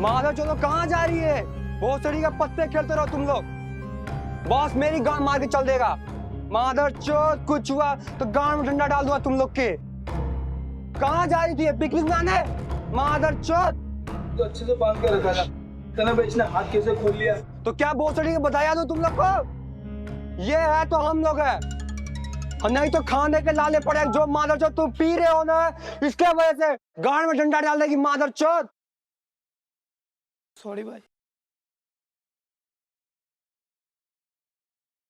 माधव चलो कहाँ जा रही है? भोसड़ी का पत्ते खेलते रहो तुम लोग। बॉस मेरी गांड मार के चल देगा। माधव चोट कुछ हुआ तो गांड में डंडा डाल दूंगा तुम लोग के। कहाँ जा रही थी? पिकनिक जाने? माधव चोट तो अच्छे से बांध के रखा था, तना भाई इसने हाथ कैसे खोल लिया? तो क्या भोसड़ी के बताया दो तुम लोग को? ये है तो हम लोग है, और नहीं तो खाने के लाले पड़े। जो माधव चोट तुम पी रहे हो ना, इसके वजह से गांड में डंडा डाल देगी माधव चोट। सॉरी भाई।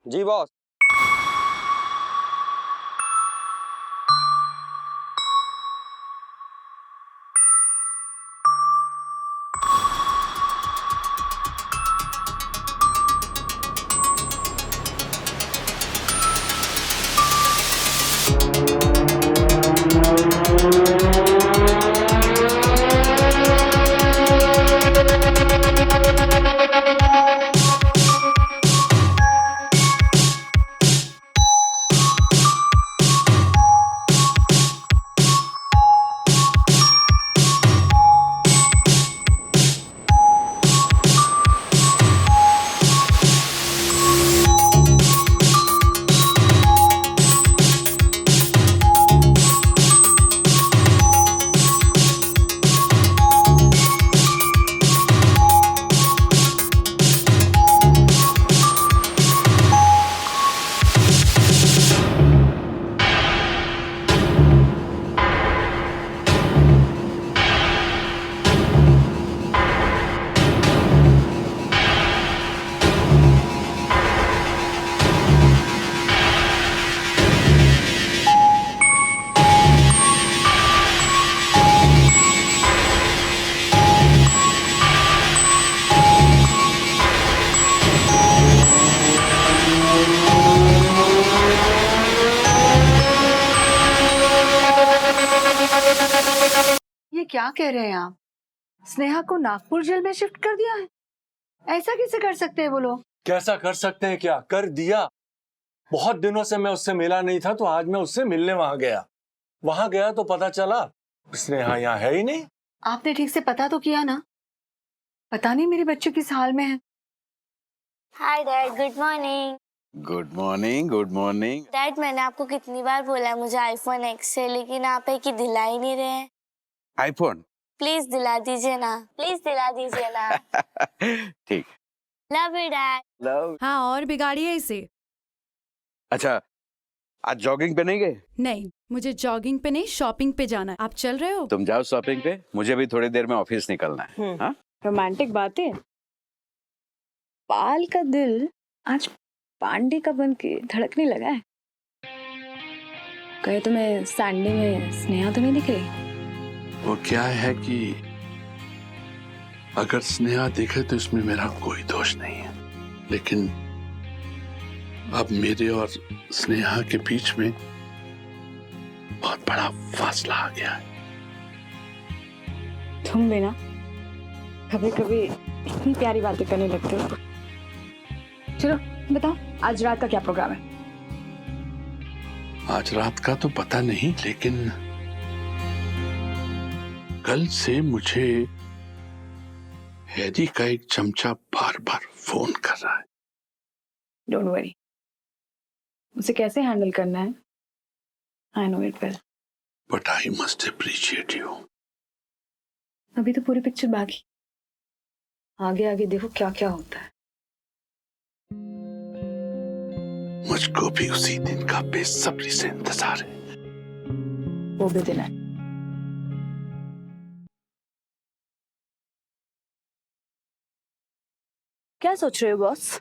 जी बॉस। ये क्या कह रहे हैं आप? स्नेहा को नागपुर जेल में शिफ्ट कर दिया है? ऐसा कैसे कर सकते हैं वो लोग? कैसा कर सकते हैं? क्या कर दिया। बहुत दिनों से मैं उससे मिला नहीं था, तो आज मैं उससे मिलने वहां गया तो पता चला स्नेहा यहाँ है ही नहीं। आपने ठीक से पता तो किया ना? पता नहीं मेरे बच्चे किस हाल में है। Hi dad, good morning. Good morning, good morning. Dad मैंने आपको कितनी बार बोला है मुझे आईफोन एक्स है, लेकिन आप है कि दिला ही नहीं रहे। आईफोन प्लीज दिला दीजिए ना, प्लीज दिला दीजिए ना। ठीक। Love you dad. लव। हाँ, और बिगाड़िए इसे। अच्छा, आज जॉगिंग पे नहीं गए? नहीं, मुझे जॉगिंग पे नहीं, शॉपिंग पे जाना है। आप चल रहे हो? तुम जाओ शॉपिंग पे, मुझे भी थोड़ी देर में ऑफिस निकलना है। हाँ? रोमांटिक बातें। पाल का दिल आज पांडे का बन के धड़कने लगा है। कहे तुम्हें सैंडी में स्नेहा तो नहीं दिख रही? वो क्या है कि अगर स्नेहा दिखे तो इसमें मेरा कोई दोष नहीं है, लेकिन अब मेरे और स्नेहा के बीच में बहुत बड़ा फासला आ गया है। तुम भी ना कभी कभी इतनी प्यारी बातें करने लगते हो। चलो बताओ, आज रात का क्या प्रोग्राम है? आज रात का तो पता नहीं, लेकिन कल से मुझे हैरी का एक चमचा बार बार फोन कर रहा है। डोंट वरी, उसे कैसे हैंडल करना है I know it well. But I must appreciate you. अभी तो पूरी पिक्चर बाकी, आगे आगे देखो क्या क्या होता है। मुझको भी उसी दिन का बेसब्री से इंतजार है। वो भी दिन है। क्या सोच रहे हो बॉस?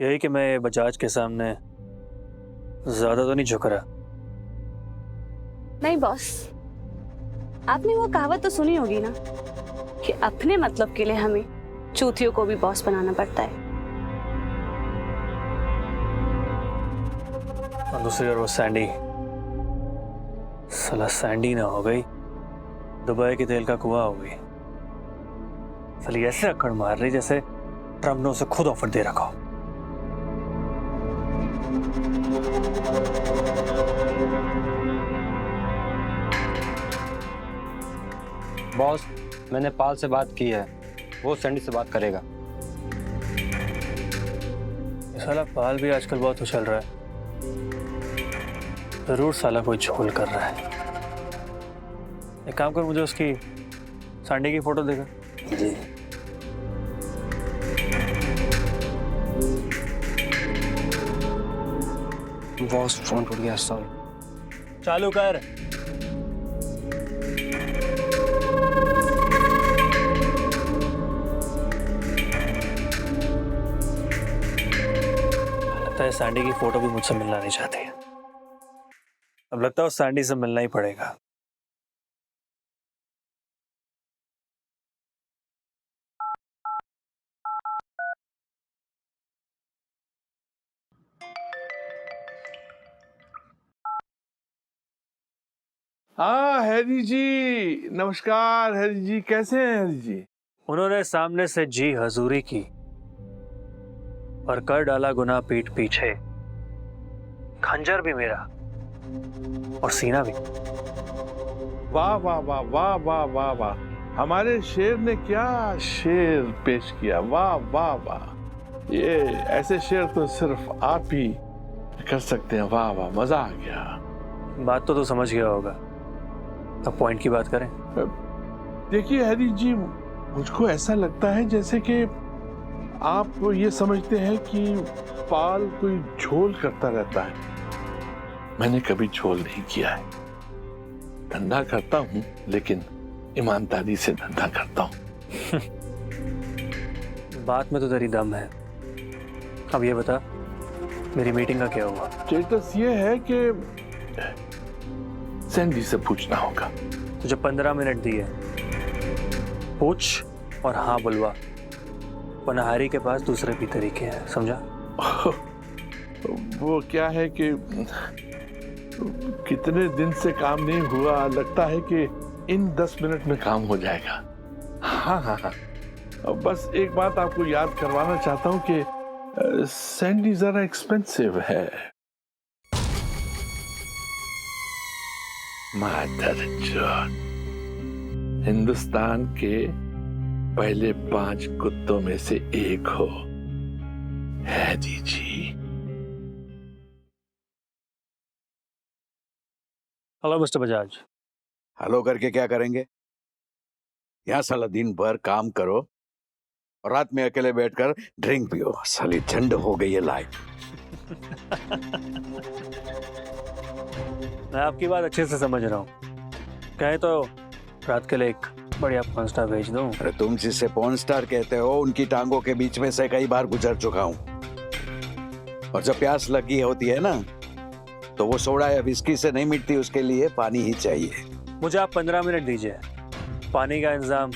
यही कि मैं बजाज के सामने ज्यादा तो नहीं झुक रहा। नहीं बॉस, आपने वो कहावत तो सुनी होगी ना कि अपने मतलब के लिए हमें चूतियों को भी बॉस बनाना पड़ता है। और दूसरी ओर वो सैंडी, साला सैंडी ना हो गई दुबई के तेल का कुआं हो गई। साली ऐसे अकड़ मार रही जैसे ट्रम्प ने उसे खुद ऑफर दे रखा हो। बॉस, मैंने पाल से बात की है, वो सैंडी से बात करेगा। ये साला पाल भी आजकल बहुत उछल रहा है, जरूर साला कोई झोल कर रहा है। एक काम कर, मुझे उसकी सांडी की फोटो देगा। बॉस फोन टूट गया, सॉरी। चालू कर। लगता है सैंडी की फोटो भी मुझसे मिलना नहीं चाहती है। अब लगता है उस सैंडी से मिलना ही पड़ेगा। हाँ हैरी जी, नमस्कार। हैरी जी कैसे हैं हैरी जी? उन्होंने सामने से जी हजूरी की और कर डाला गुनाह पीठ पीछे। खंजर भी मेरा और सीना भी। वाह वाह वाह वाह वाह वाह वाह, हमारे शेर ने क्या शेर पेश किया। वाह वाह वाह, ये ऐसे शेर तो सिर्फ आप ही कर सकते हैं। वाह वाह, मजा आ गया। बात तो समझ गया होगा, अब पॉइंट की बात करें। देखिए हैरी जी, मुझको ऐसा लगता है जैसे कि आप ये समझते हैं कि पाल कोई झोल करता रहता है। मैंने कभी झोल नहीं किया है। धंधा करता हूँ लेकिन ईमानदारी से धंधा करता हूँ। बात में तो तेरी दम है। अब ये बता, मेरी मीटिंग का क्या हुआ? स्टेटस ये है कि सैंडी से पूछना होगा। तुझे 15 मिनट दिए, पूछ और हाँ बुलवा, वरना हारी के पास दूसरे भी तरीके हैं, समझा? वो क्या है कि कितने दिन से काम नहीं हुआ, लगता है कि इन 10 मिनट में काम हो जाएगा। हाँ हाँ हाँ, बस एक बात आपको याद करवाना चाहता हूँ कि सैंडी जरा एक्सपेंसिव है। मादरचोद, हिंदुस्तान के पहले 5 कुत्तों में से एक हो Harry ji. Hello mister Bajaj. Hello करके क्या करेंगे? यहाँ साला दिन भर काम करो और रात में अकेले बैठकर ड्रिंक पियो। साली झंड हो गई है लाइफ। मैं आपकी बात अच्छे से समझ रहा हूँ। कहे तो रात के लिए एक बढ़िया पॉर्न स्टार भेज दूँ। अरे तुम जिसे पॉर्न स्टार कहते हो, उनकी टांगों के बीच में से कई बार गुजर चुका हूँ। और जब प्यास लगी होती है ना, तो वो सोडा या विस्की से नहीं मिटती, उसके लिए पानी ही चाहिए। मुझे आप 15 मिनट दीजिए। पानी का इंतजाम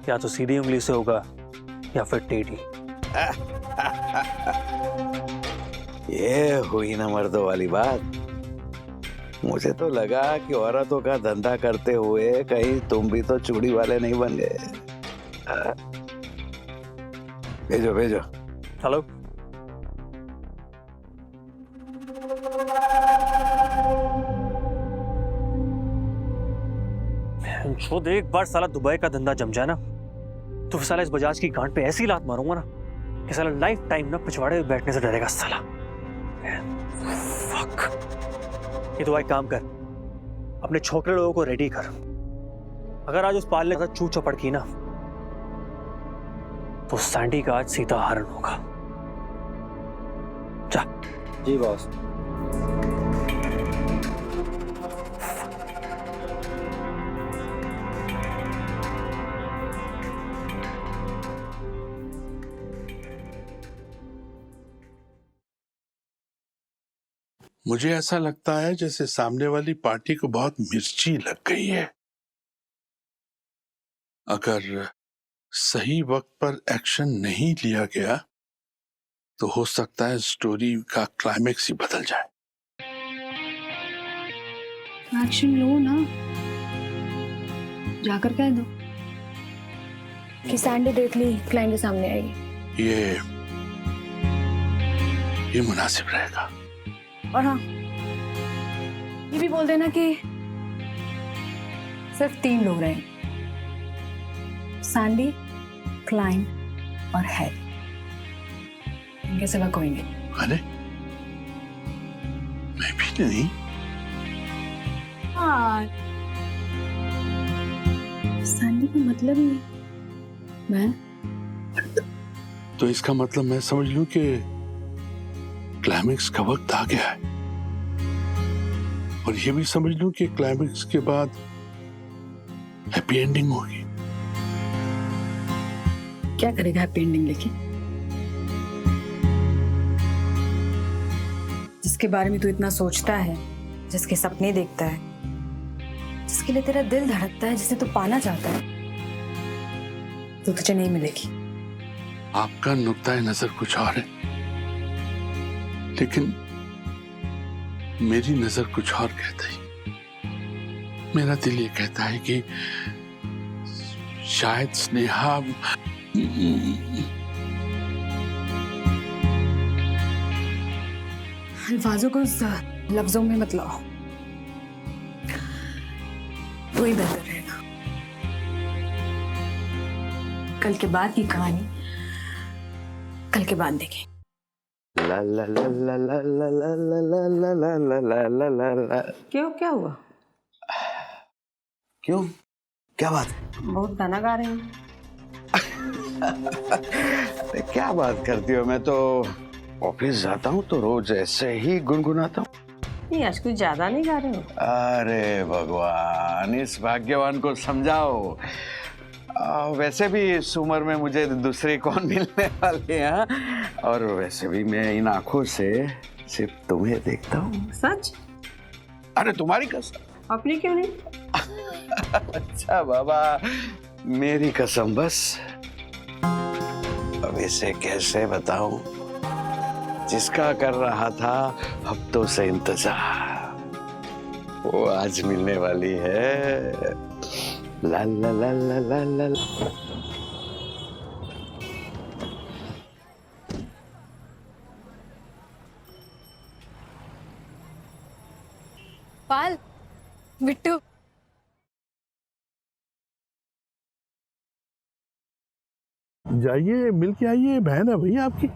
या तो सीधी उंगली से होगा या फिर टेढ़ी। ये हुई ना मर्दों वाली बात। मुझे तो लगा कि औरतों का धंधा करते हुए कहीं तुम भी तो चूड़ी वाले नहीं बन गए। भेजो भेजो। हेलो, जो एक बार साला दुबई का धंधा जम जाए ना, तो साला इस बजाज की गांड पे ऐसी लात मारूंगा ना कि साला लाइफ टाइम ना पिछवाड़े में बैठने से डरेगा साला। फक। ये तो भाई काम कर, अपने छोकरे लोगों को रेडी कर। अगर आज उस पाल ने चू चपड़ की ना, तो सैंडी का आज सीधा हरण होगा। जा। जी बॉस। मुझे ऐसा लगता है जैसे सामने वाली पार्टी को बहुत मिर्ची लग गई है। अगर सही वक्त पर एक्शन नहीं लिया गया तो हो सकता है स्टोरी का क्लाइमेक्स ही बदल जाए। एक्शन लो ना, जाकर कह दो कि सैंडी देख ली, क्लाइंट के सामने आएगी। ये मुनासिब रहेगा। और हाँ, ये भी बोल देना कि सिर्फ 3 लोग रहे, सैंडी, क्लाइव और हैरी, इनके सिवा कोई नहीं। अरे मैं भी नहीं। हाँ, सैंडी का मतलब ही मैं। तो इसका मतलब मैं समझ लूं कि क्लाइमेक्स का वक्त आ गया है, और ये भी समझ लूं कि क्लाइमेक्स के बाद हैप्पी एंडिंग होगी। क्या करेगा हैप्पी एंडिंग लेके? जिसके बारे में तू इतना सोचता है, जिसके सपने देखता है, जिसके लिए तेरा दिल धड़कता है, जिसे तू पाना चाहता है, तो तुझे नहीं मिलेगी। आपका नुक्ताए नजर कुछ और है, लेकिन मेरी नजर कुछ और कहता है। मेरा दिल ये कहता है कि शायद स्नेहा अल्फाजों को लफ्जों में मत लाओ, वही बेहतर रहेगा। कल के बाद की कहानी कल के बाद देखें। ला ला ला ला ला ला ला ला ला ला ला ला ला ला ला। क्यों, क्या हुआ? क्यों, क्या बात? बहुत गाना गा रहे हैं। अरे क्या बात करती हो? मैं तो ऑफिस जाता हूँ तो रोज ऐसे ही गुनगुनाता हूँ। नहीं, आज कुछ ज्यादा नहीं गा रहे हो। अरे भगवान, इस भाग्यवान को समझाओ। वैसे भी इस उम्र में मुझे दूसरी कौन मिलने वाली है, और वैसे भी मैं इन आंखों से सिर्फ तुम्हें देखता हूँ। सच? अरे तुम्हारी कसम। अपनी क्यों नहीं? अच्छा बाबा, मेरी कसम बस। अब इसे कैसे बताऊं? जिसका कर रहा था हफ्तों से इंतजार, वो आज मिलने वाली है। ला ला ला ला ला ला ला। पाल, बिट्टू, जाइए मिल के आइए, बहन है भैया आपकी।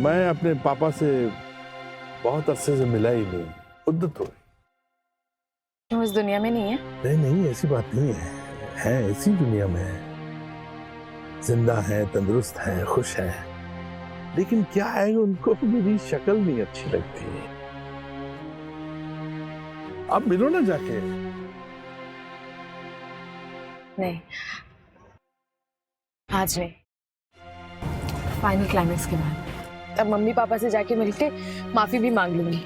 मैं अपने पापा से बहुत अरसे से मिला ही नहीं, मुद्दत हो गई। तुम इस दुनिया में नहीं है? नहीं नहीं, ऐसी बात नहीं है ऐसी दुनिया में है, जिंदा है, तंदुरुस्त है, खुश है, लेकिन क्या है, उनको मेरी शक्ल नहीं अच्छी लगती। आप मिलो ना जाके। नहीं, आज नहीं, फाइनल क्लाइमेक्स के बाद। अब मम्मी पापा से जाके मिलके माफी भी मांग लूंगी।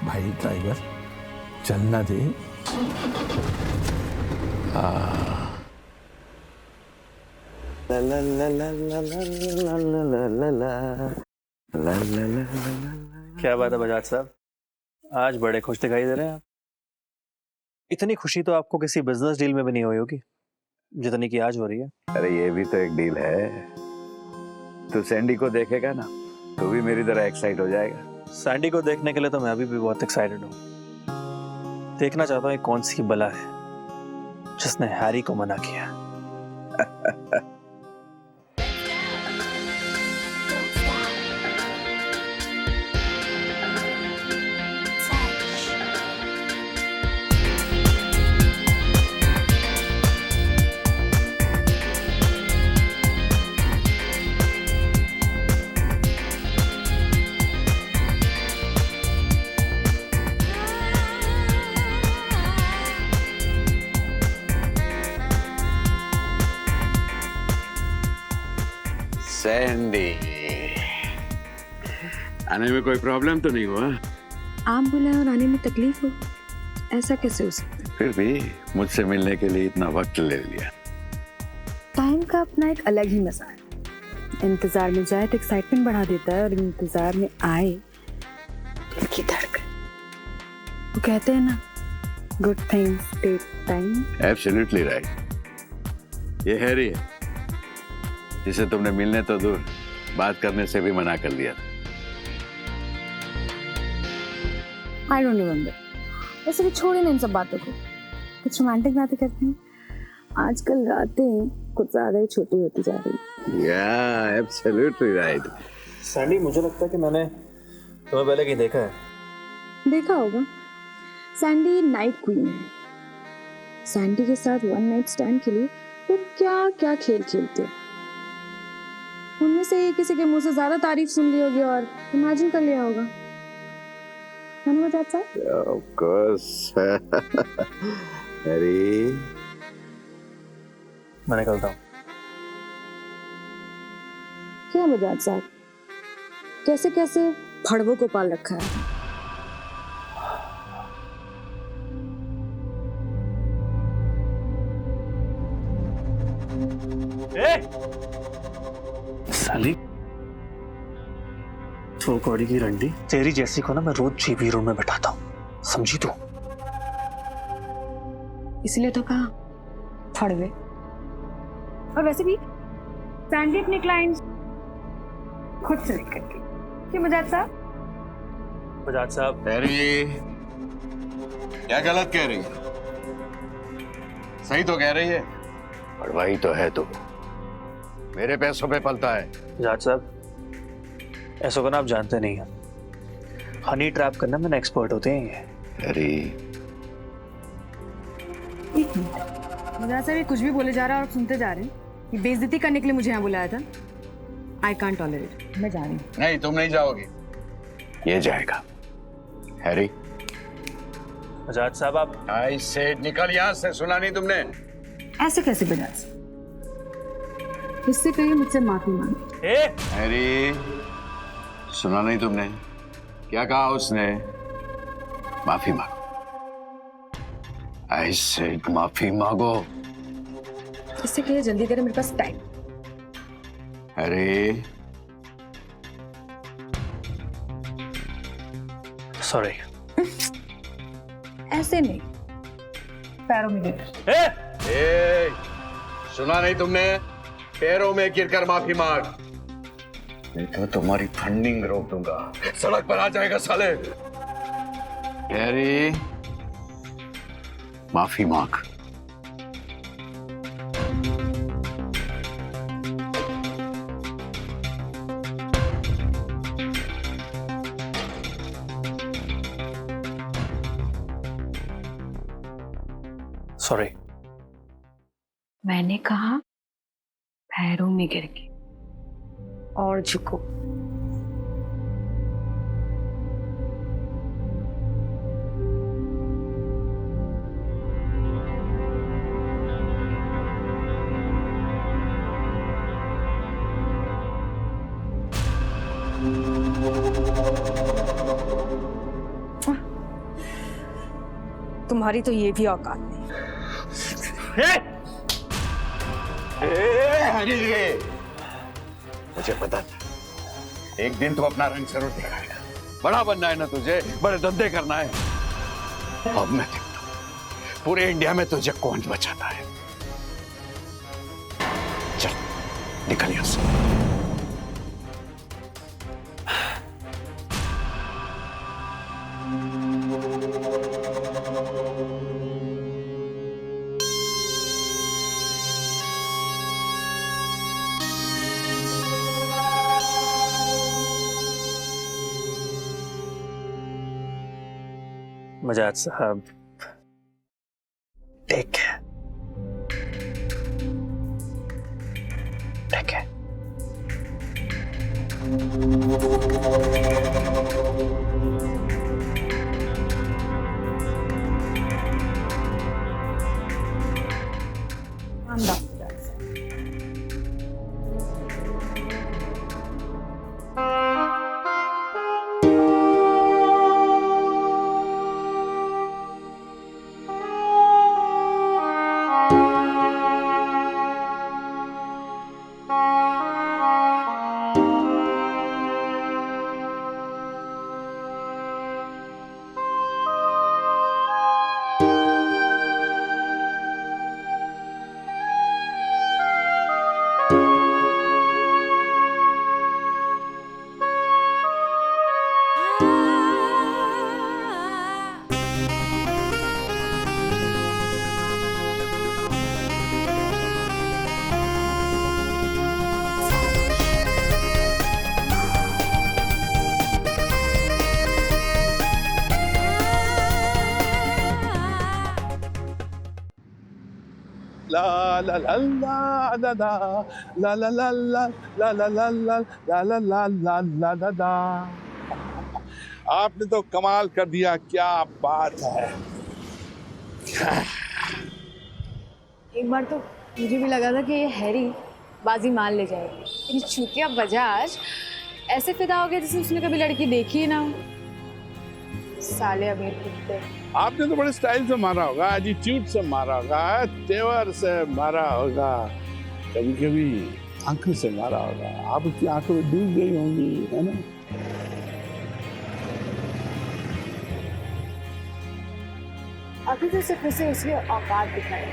भाई टाइगर, चलना दे। ला ला ला ला ला ला ला ला ला ला ला ला। क्या बात है बजाज साहब, आज बड़े खुश दिखाई दे रहे हैं आप। इतनी खुशी तो आपको किसी बिजनेस डील में भी नहीं हुई होगी जितनी की आज हो रही है। अरे ये भी तो एक डील है। तू सैंडी को देखेगा ना, तो भी मेरी तरह एक्साइट हो जाएगा। सैंडी को देखने के लिए तो मैं अभी भी बहुत एक्साइटेड हूँ। देखना चाहता हूँ कौन सी बला है जिसने हैरी को मना किया। सैंडी, आने में कोई प्रॉब्लम तो नहीं हुआ? आप बुलाए और आने में तकलीफ हो, ऐसा कैसे हो सकता है? फिर भी मुझसे मिलने के लिए इतना वक्त ले लिया। टाइम का अपना एक अलग ही मजा है। इंतजार में जाए तो एक्साइटमेंट बढ़ा देता है, और इंतजार में आए दिल की धड़कन। वो कहते हैं ना, good things take time. Absolutely right. ये हैरी है जिसे तुमने मिलने तो दूर, बात करने से भी मना कर दिया। I don't remember. वैसे भी छोड़े ना इन सब बातों को, कुछ रोमांटिक बातें करते हैं। आजकल रातें कुछ ज्यादा ही छोटी होती जा रही है। Yeah, absolutely right. सैंडी, मुझे लगता है कि मैंने तुम्हें पहले कहीं देखा है। देखा होगा, सैंडी नाइट क्वीन है। सैंडी के साथ वन नाइट स्टैंड के लिए वो क्या क्या खेल खेलते हैं। उनमें से ही किसी के मुंह से ज्यादा तारीफ सुन ली होगी और इमेजिन कर लिया होगा, है ना बजाज साहब? Of course. अरे मैं निकलता हूँ। क्या बजाज साहब, कैसे कैसे फड़वों को पाल रखा है। साली तो कौड़ी की रंडी, तेरी जैसी को ना मैं रोज जीबी रूम में बैठाता हूँ, समझी तू? इसलिए तो कहा फड़वे। और वैसे भी सैंडी अपने क्लाइंट्स खुद से नहीं करती, क्यों बजाज साहब? बजाज साहब, अरे क्या गलत कह रही है? सही तो कह रही है। पढ़वाई तो है तो मेरे पैसों पे पलता है। बजाज साहब, ऐसा करना आप जानते नहीं हैं, हनी ट्रैप करना में एक्सपर्ट होते हैं ये। अरे एक मिनट, बजाज साहब ये कुछ भी बोले जा रहा है और आप सुनते जा रहे हैं। ये बेइज्जती करने के लिए मुझे यहाँ बुलाया था। आई कांट टॉलरेट, मैं जा रही हूँ। नहीं, तुम नहीं जाओगी, ये जाएगा। हैरी, बजाज साहब आप आई सेड निकल यहाँ से, सुना नहीं तुमने? ऐसे कैसे बजाज? इससे कहिए मुझसे माफी मांगे। हैरी, सुना नहीं तुमने? क्या कहा उसने? माफी मांगो। आई सेड माफी मांगो। इससे कहिए जल्दी करें, मेरे पास टाइम। अरे सॉरी। ऐसे नहीं, पैरों में गिर। ए, सुना नहीं तुमने? पैरों में गिरकर माफी मांग, नहीं तो तुम्हारी फंडिंग रोक दूंगा, सड़क पर आ जाएगा साले। हैरी, माफी मांग। सॉरी। मैंने कहा पैरों में गिर के और झुको। तुम्हारी तो ये भी औकात नहीं। मुझे पता था एक दिन तू अपना रंग जरूर दिखाएगा। बड़ा बनना है ना तुझे, बड़े धंधे करना है। अब मैं देखता हूं पूरे इंडिया में तुझे कौन बचाता है। चल निकल यहां से। बजाज साहब, टेक है, टेक है। ला ला ला ला ला ला ला ला ला ला ला ला ला ला ला ला ला ला ला ला। आपने तो कमाल कर दिया, क्या बात है। एक बार तो मुझे भी लगा था कि ये हैरी बाजी मान ले जाएगी, ये चूतिया बजाज ऐसे फिदा हो गया जैसे उसने कभी लड़की देखी ही ना हो। साले अमीर कुत्ते। आपने तो बड़े स्टाइल से मारा होगा, एटीट्यूड से मारा होगा, तेवर से मारा होगा, कभी कभी आंखों से मारा होगा। आप उसकी आंखों में डूब गई होंगी, है ना। अभी तो सिर्फ उसे उसकी औकात दिखाई।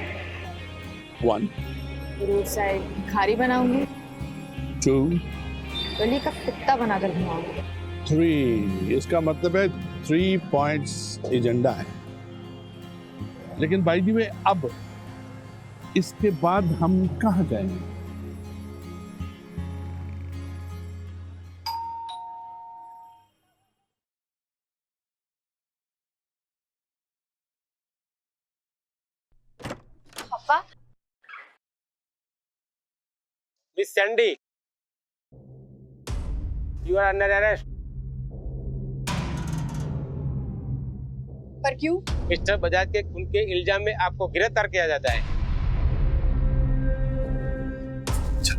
1 रोड साइड भिखारी बनाऊंगी, 2 गली का कुत्ता बनाकर घुमाऊंगी, 3। इसका मतलब है 3 पॉइंट्स एजेंडा है। लेकिन बाय द वे अब इसके बाद हम कहाँ जाएंगे? पापा। Miss Sandy, you are under arrest. पर क्यों? मिस्टर बजाज के खून के इल्जाम में आपको गिरफ्तार किया जाता है। चल,